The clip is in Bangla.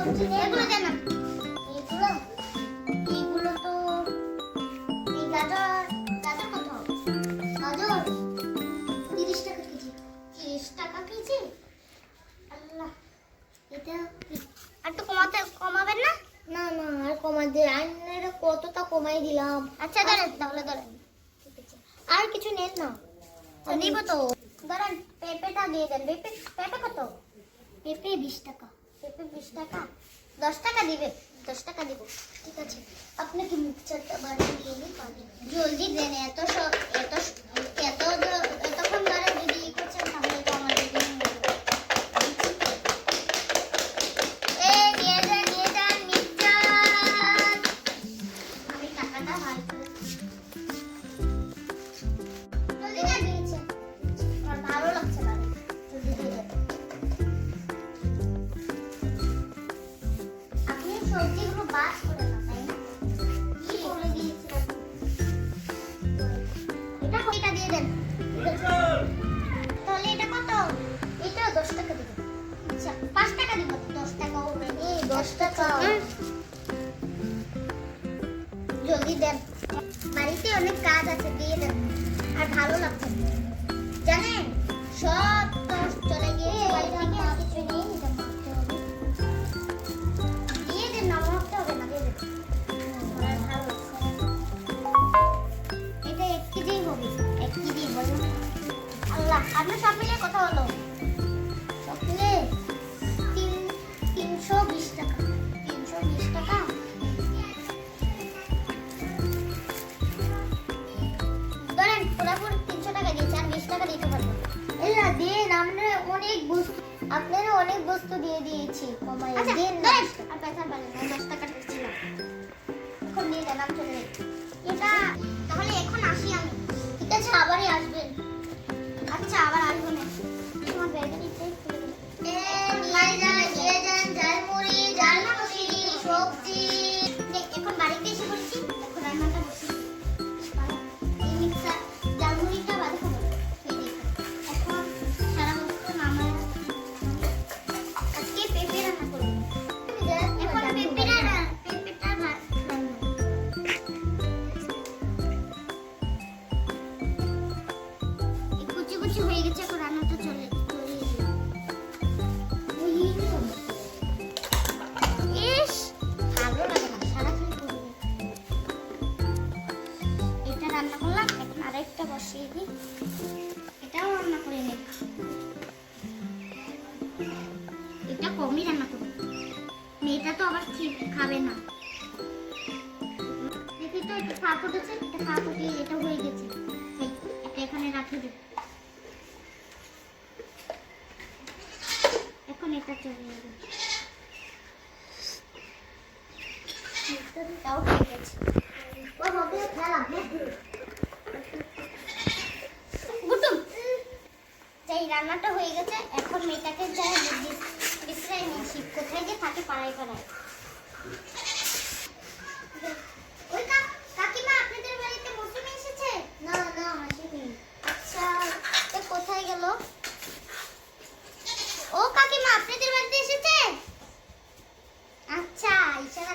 সবজি নেই, এগুলো দেন না। এগুলো এগুলো তো এই গাজর গাজর কত? গাজর 30 টাকা কেজি। 30 টাকা কেজি? আল্লাহ, এটা আর তো কমাবেন না? না না, আর কমাই দে, আইনের কতটা কমাই দিলাম। আচ্ছা ধরেন, তাহলে ধরেন, ঠিক আছে। আর কিছু নেন না? নিব তো। ধরেন পেঁপেটা দিয়ে দেন। পেঁপে কত? পেঁপে 20 টাকা। পেঁপে 20 টাকা? 10 টাকা দিবে? 10 টাকা দিব, ঠিক আছে। আপনি কি মিক্সচারটা বানিয়ে দিলেই পাবেন। জলদি দেন, এতক্ষণ ধরে যদি ই করছেন তাহলে তো আমার দিন নিয়ে যান মিক্সচার। আমি টাকাটা বার করে জলদি না দিয়েছে, আমার ভালো লাগছে না। জলদি দিয়ে দেন। আপনি সবজিগুলো বাস করে না, তাই না? কি করে দিয়েছিলেন? এটা কয়টা দিয়ে দেন। তাহলে এটা কত? এটা 10 টাকা দিবেন। আচ্ছা 5 টাকা দিব। 10 টাকা হবে। এই 10 টাকা। জলদি দেন, বাড়িতে অনেক কাজ আছে, দিয়ে দেন। আর ভালো লাগছে জানেন, সব তো চলে গিয়ে বাড়ি থেকে আর কিছু নেই, এটা মাখতে হবে। দিয়ে দেন না, মাখতে হবে না, দিয়ে দেন। আর ভালো লাগছে না। এটা 1 কেজি হবে। 1 কেজি বলুন। আল্লাহ, আপনার সব মিলে কত হলো? সব মিলে 320 টাকা। 320 টাকা? ধরেন পুরোপুরি 300 টাকা দিয়েছি, আর 20 টাকা দিতে পারবো। এলা দেন, আপনারা অনেক বস্তু দিয়ে দিয়েছি, কমাই দেন না। আর পয়সা পারেন না, 10 টাকা দিচ্ছিলাম। এখন নিয়ে দেন, আমি চলে যাই। এটা তাহলে এখন আসি আমি, ঠিক আছে? আবারই আসবেন। আচ্ছা আবার আসবো না। তোমার ব্যাগে দিতে খুলে দিন। নিয়ে যান ঝালমুড়ি, ঝালমুড়ি, সবজি। এখন বাড়িতে এসে বলছি, এখন রান্নাটা বসি। এই মিক্সার ঝালমুড়িটা বাদে খাবো। এখন সারা বছর আমার আজকে পেঁপে রান্না করবো। এখন পেঁপেটা কুচি কুচি হয়ে গেছে, এখন রান্নাটা চলে ইস ভালো লাগে না, সারাক্ষণ করবো। এটা রান্না করলাম, এখন আরেকটা বসিয়ে দিই। এটাও রান্না করে নেব। এটা কমই রান্না করবো, মেয়েটা তো আবার খাবে না। দেখি তো একটু খা ফুটেছে, এটা খা ফুটিয়ে এটা হয়ে গেছে। এটা এখানে রাখে দেব। এখন এটা চলে যাবে। এটাও হয়ে গেছে। ও হবে খেলা গুটুম। যাই, রান্নাটা হয়ে গেছে। এখন মেয়েটাকে যাই বিশ্রাই নিয়ে শিব কোথায় যে থাকে পাড়ায় পাড়ায়। ওই কাকিমা, আপনাদের বাড়িতে মৌসুমী এসেছে? না না, আসেনি। আচ্ছা, তো কোথায় গেল? ও কাকিমা, আপনাদের বাড়িতে এসেছে? আচ্ছা, ইশারা